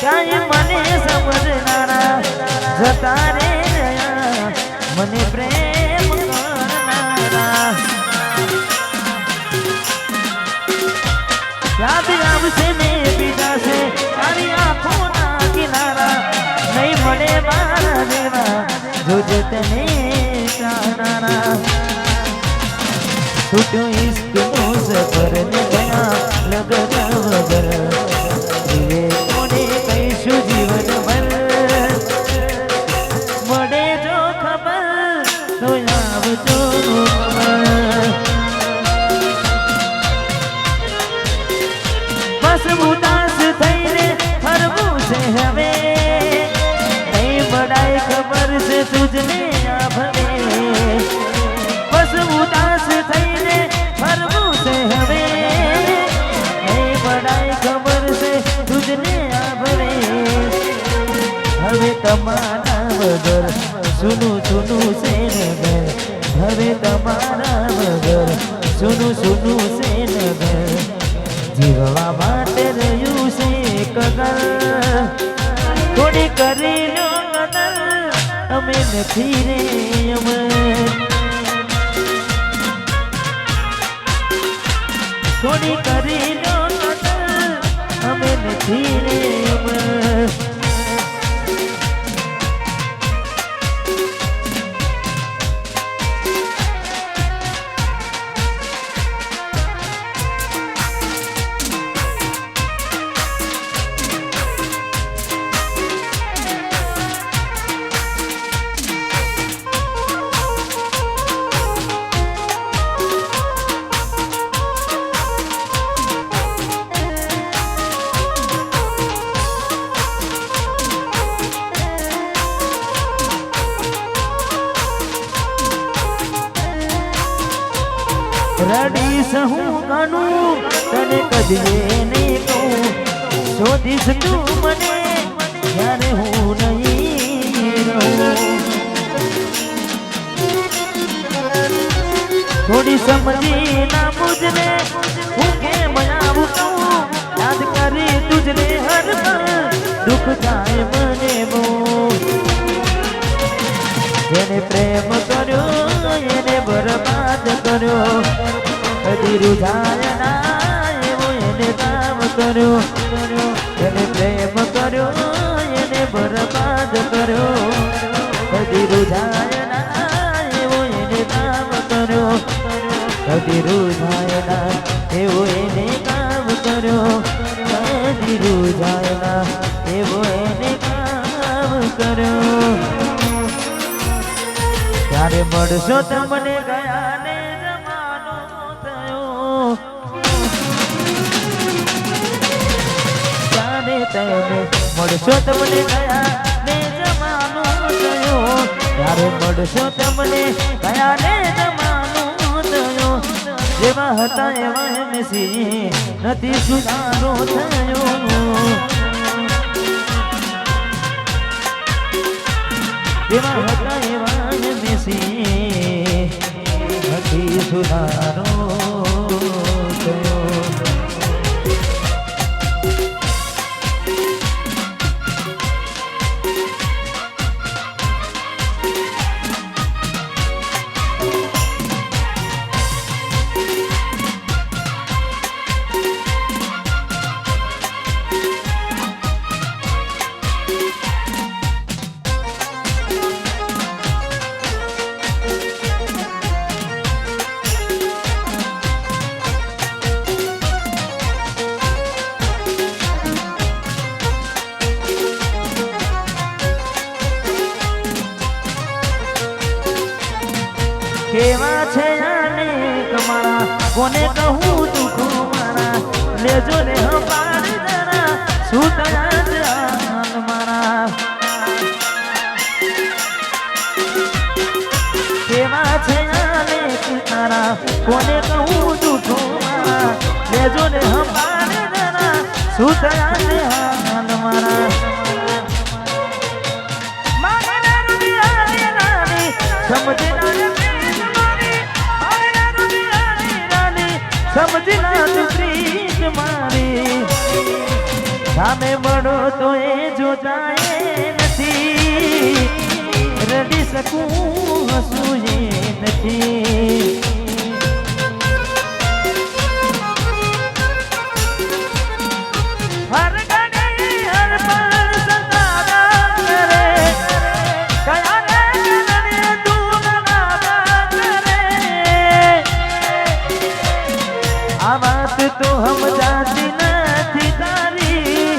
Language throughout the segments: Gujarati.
ક્યાંય મને સમજનારા જતા રે રહ્યા મને પ્રેમ કરનારા યાદ આવશે ને પીડાશે તારી આંખોના કિનારા નહીં મળે મારા દેવા જોજે તને ચાહનારા છૂટ્યો ઇશ્કનો સફર ને ગયા લગન વગર વિવેકોને કહીશું જીવન ભર મળે જો ખબર તો આવજો બસ ઉદાસ થઈને ફરવું છે હવે નહીં બડાઈ ખબર છે તુજને આ ભલે બસ ઉદાસ થઈને ફરવું છે હવે નહીં બડાઈ ખબર છે તુજને આ ભલે હવે તમારા વગર સુનું સુનું છે નગર હવે તમારા વગર સુનું સુનું છે નગર જીવવા માટે રહ્યું છે કગર થોડી કરી લો કદર અમે નથી રે અમર થોડી કરી લો કદર અમે નથી રે અમર રડી સહું ગાનું તને કદીએ નહીં કહું શોધીશ તું મને જ્યારે હું નહીં રહું થોડી સમજી ના મુજને હું કેમ આવું કહું યાદ કરી તુજને હર પળ દુઃખ થાય મને બહુ જેને પ્રેમ કર્યો એને બરબાદ કર્યો કદી રૂઝાય ના એવો એને કામ કર્યો એને પ્રેમ કર્યો એને બરબાદ કર્યો કદી રૂઝાય ના એવો એને કામ કર્યો કદી રૂઝાય ના એવો એને કામ કર્યો કદી રૂઝાય ના એવો એને કામ કર્યો ત્યારે મળશો તમને ગયા ને જમાનો થયો ત્યારે તમે મળશો તમને ગયા ને જમાનો થયો ત્યારે મળશો તમને ગયા ને જમાનો થયો જેવા હતા એવા એમસી નથી સુધારો થયો જેવા હતા એવા નથી સુધારો થયો કેવા છે આને કમારા કોને કહું દુઃખો મારા લેજો ને હંપાર જરા શું થયા જાન મારા કેવા છે આને તારા કોને કહું દુઃખો મારા લેજો ને હંપાર જરા શું થયા જાન મારા સમજના તું પ્રીત મારી સામે મળો તો એ જાય નથી, રડી શકું હસું એ નથી. હર ઘડી હર પળ સતાવ્યા કરે, કયા રે તને તું નગાવ્યા કરે. આ વાત તો સમજાતી નથી તારી,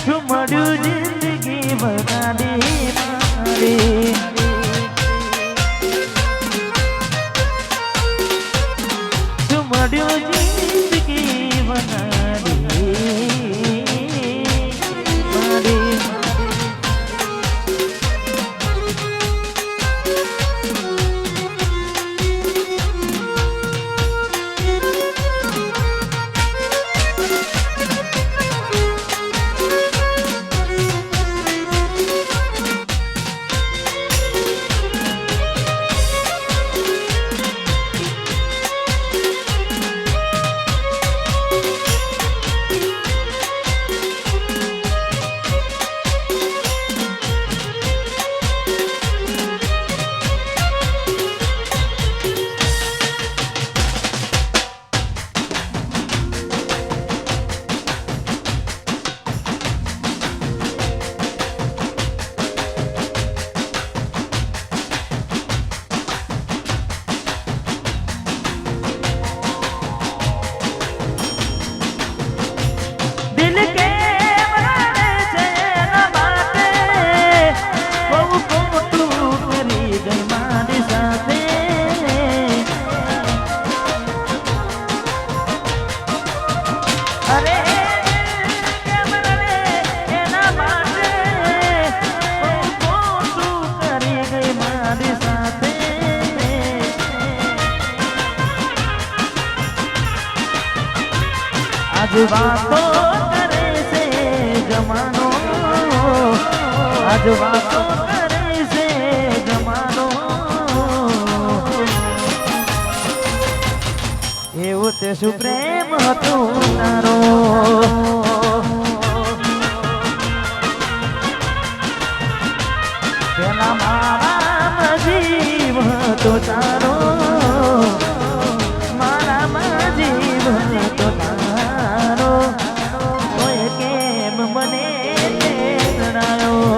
શું મળ્યું જિંદગી બગાડી મારી. શું મળ્યું જિંદગી બગાડી મારી. આજ વાતો કરે છે જમાનો, આજ વાતો કરે છે જમાનો. એવું તે શું પ્રેમ હતું તારો, પેલા મારા જીવ હતો તારો, મારા જીવ હતો તારો. કોઈ કેમ મને જણાયો,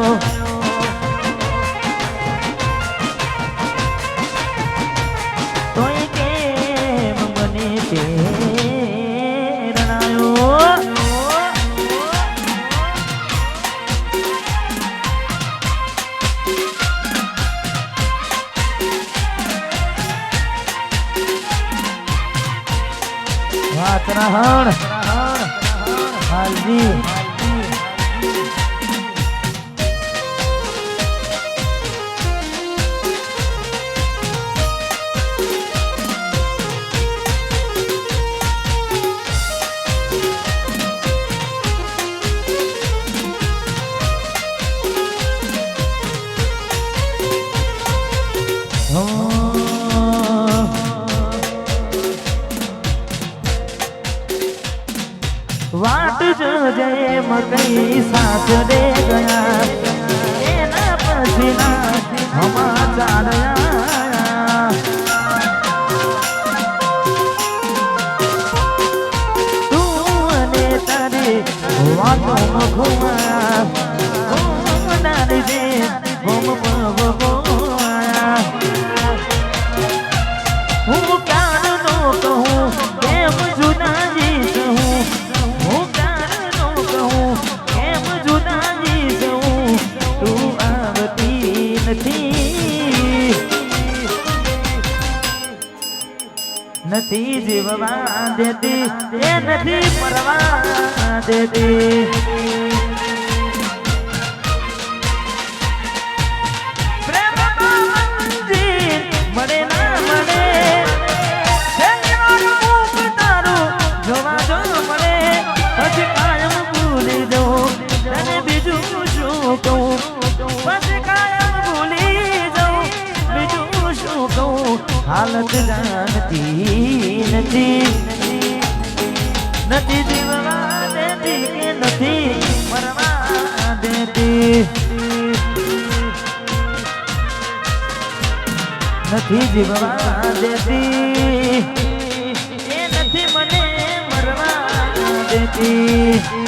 કોઈ કેમ મને જણાયો. વાતરાહણ હાલજી વાટ જોજે મકઈ સાસરે ગયા, એના પછીના સમાચાર આયા. તું અને તારી વાતો મખુયા, નારી દે ગોમ ભગવાયા. હું ક્યારનો કહું કેમ જુદાજી કહું, હું ક્યારનો કહું કેમ જુદાજી કહું. તું આવતી નથી, નથી જીવવા દેતી, એ નથી મરવા દેતી. મળે ના મળે જોવા જો મળે, પછી કાયમ ભૂલી દઉં તને બીજું શું કહું, પછી કાયમ ભૂલી જાઉં બીજું શું કહું. હાલત જાણતી નથી, નથી જીવવા દેતી કે નથી મરવા દેતી. નથી જીવવા દેતી એ નથી મને મરવા દેતી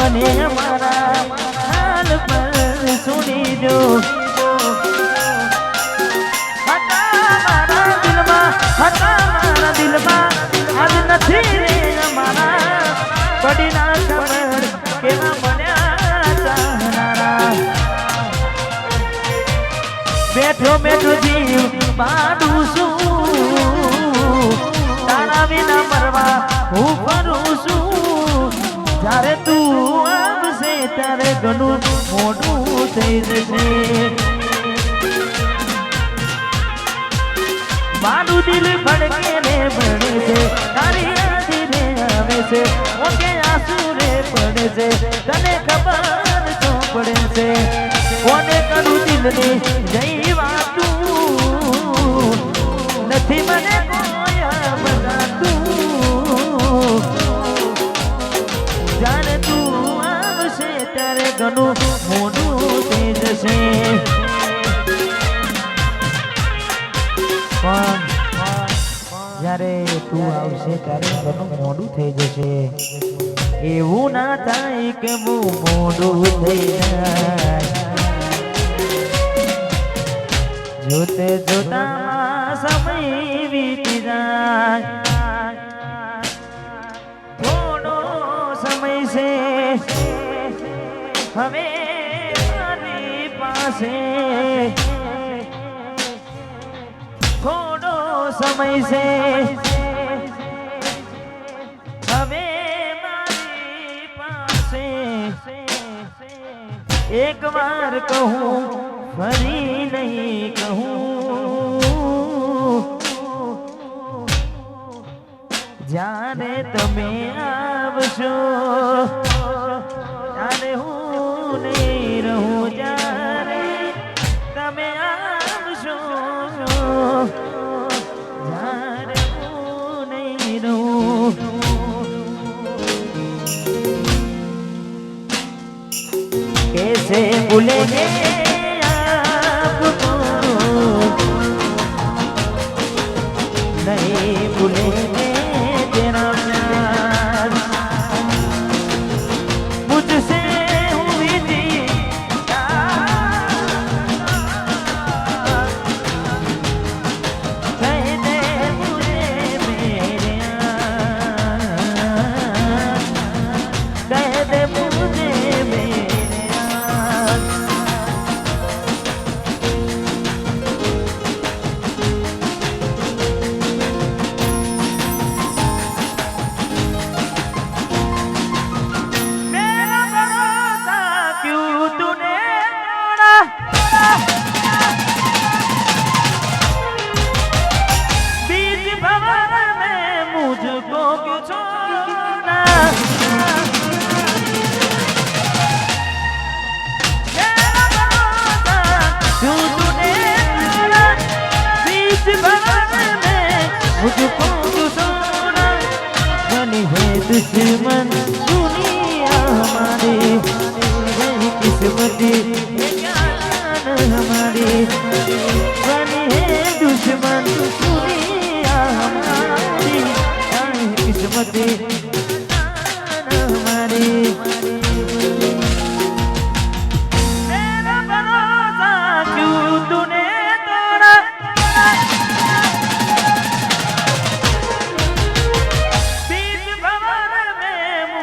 મને અમારા હાલ પર સુની દો હતા મારા દિલમાં આજ નથી રે અમારા પડી ના ખબર કેવા બન્યા ચાહનારા બેઠો બેઠો જીવ પાડું છું તારા વિના મરવા હું ફરું છું જ્યારે તું આવશે ત્યારે ઘણું મોટું થઈ જશે મારું દિલ ભડકે ને ભણે છે તારી યાદી રે આવે છે ઓકે આંસુ રે પડે છે તને ખબર તો પડે છે કોને કરું દિલને જઈ વાતું નથી મને કોઈ બતાતું જાણે તું આવશે ત્યારે ઘણું મોટું થઈ જશે પણ જ્યારે તું આવશે ત્યારે ઘણું મોડું થઈ જશે એવું ના થાય કે બહુ મોડું થઈ જાય જોતે જોતા સમય વીતી જાય હવે મારી પાસે થોડો સમય છે હવે મારી પાસે એક વાર કહું ફરી નહીં કહું જ્યારે તમે આવશો ત્યારે હું નહીં રહું જ્યારે તમે આવશો જ્યારે હું નહીં રહું कैसे भूलेंगे आपको नहीं भूलेंगे तेरा प्यार मुझसे हुई थी कह दे मुझे मेरे कह दे मुझे मेरे मुझको क्यों छोड़ा क्यों तूने छोड़ा बीच भंवर में मुझको क्यों छोड़ा बनी है दुश्मन दुनिया हमारी यही किस्मती हमारी बनी है दुश्मन दुनिया हमारी किस्मती हमारी मेरा भरोसा क्यों तूने तोड़ा बीच भंवर में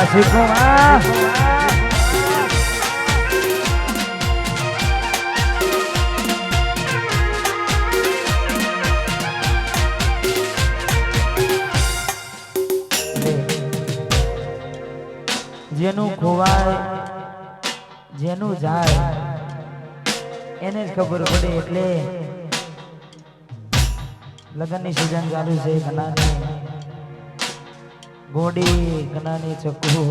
આશિકોમાં જેનું ખોવાય જેનું જાય એને જ ખબર પડે એટલે લગ્નની સિઝન ચાલુ છે કનાની ગોડી કનાની ચક્કુ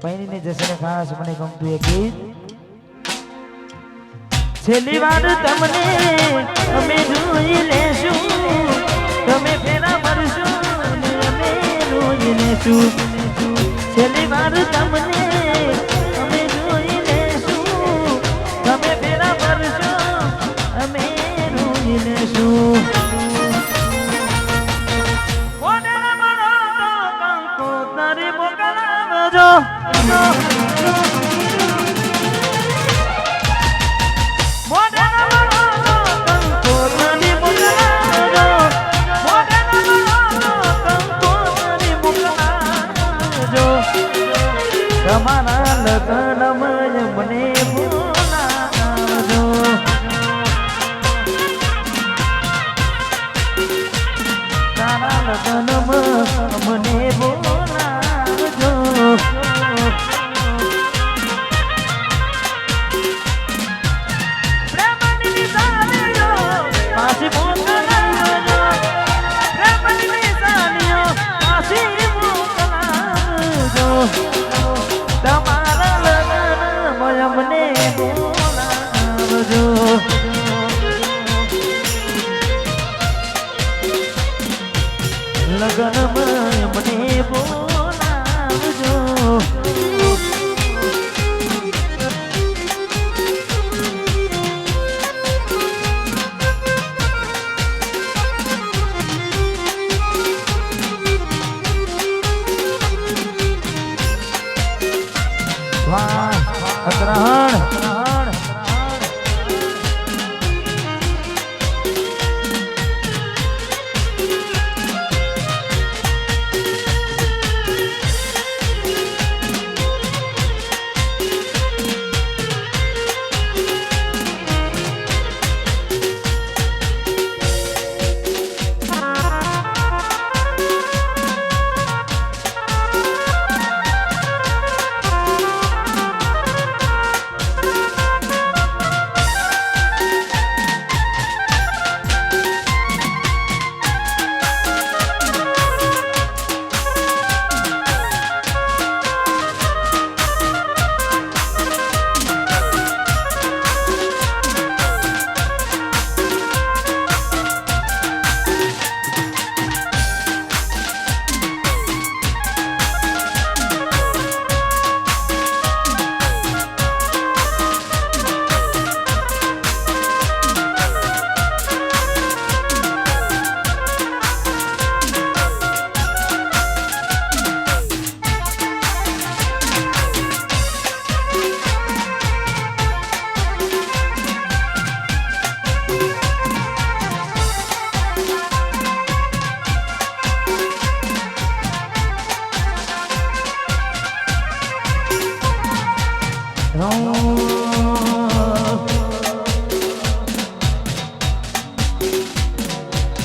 પૈણીને જશે ખાસ મને ગમતું એક ગીત છેલ્લી વાર તમને અમે જોઈ લેશું તમે ફેરા ભરશો અમે જોઈ લેશું છેલ્લી વાર તમને અમે જોઈ લેશું તમે ફેરા ભરશો અમે જોઈ લેશું તારી મોકલાવજો તમારા લગ્નમાં મને બોલાવજો તારા લગ્નમાં મને બોલાવજો પ્રેમની નિશાનીઓ પાછી મોકલાવજો પ્રેમની નિશાનીઓ પાછી મોકલાવજો તમારા લગ્નમાં મને બોલાવજો લગ્નમાં મને બોલાવજો વાહ અગ્રહણ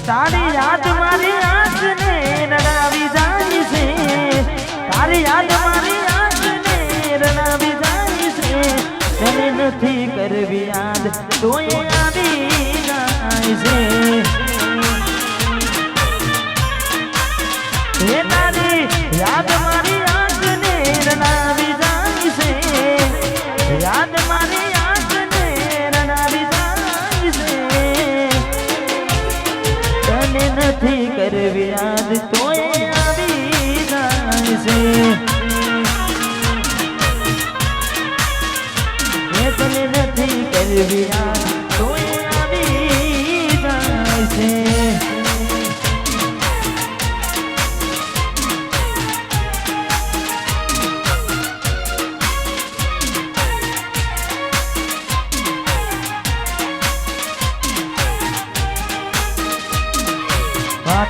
તારી યાદ મારી આંખને રડાવી જાય છે તારી યાદ મારી આંખને રડાવી જાય છે તને નથી કરવી યાદ તોય આવી જાય છે હે તારી યાદ મારી આંખને રડાવી જાય છે યાદ મારી આંખને રડાવી જાય છે નથી કરવી યાદ તોય આવી જાય છે તને નથી કરવી યાદ તોય આવી જાય છે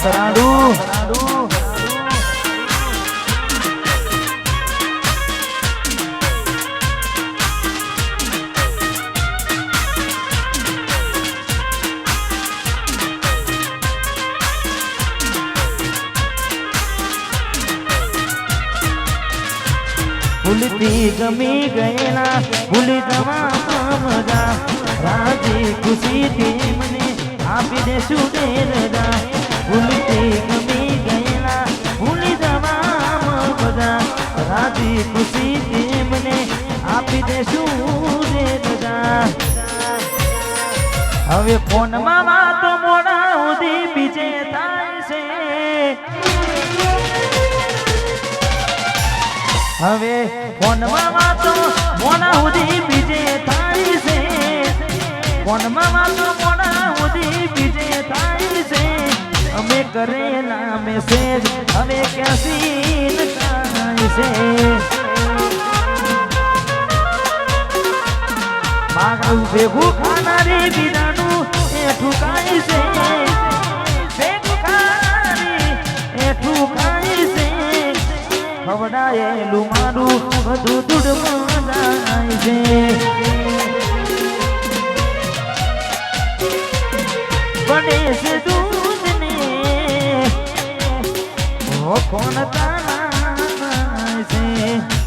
તરાડું ભૂલથી ગમી ગયેલા ભૂલી જવામાં મજા રાજી ખુશીથી મને આપી દેશું ને રજા ભૂલથી ગમી ગયેલા ભૂલી જવામાં મજા રાજી ખુશીથી મને આપી દેશું ને રજા હવે ફોનમાં વાતો મોડા સુધી બીજે થાય છે હવે ફોનમાં વાતો મોડા સુધી બીજે થાય છે ફોનમાં વાતો મોડા સુધી બીજે થાય છે અમે કરેલા મેસેજ હવે કેસીન થાય છે મારું ભેગું ખાનારી બીજાનું એ ઠુકાય છે ભેગું ખાનારી એ ઠુકાય છે ખવડાયેલું મારું બધું દૂધમાં જાય છે બને છે દૂધને કોણ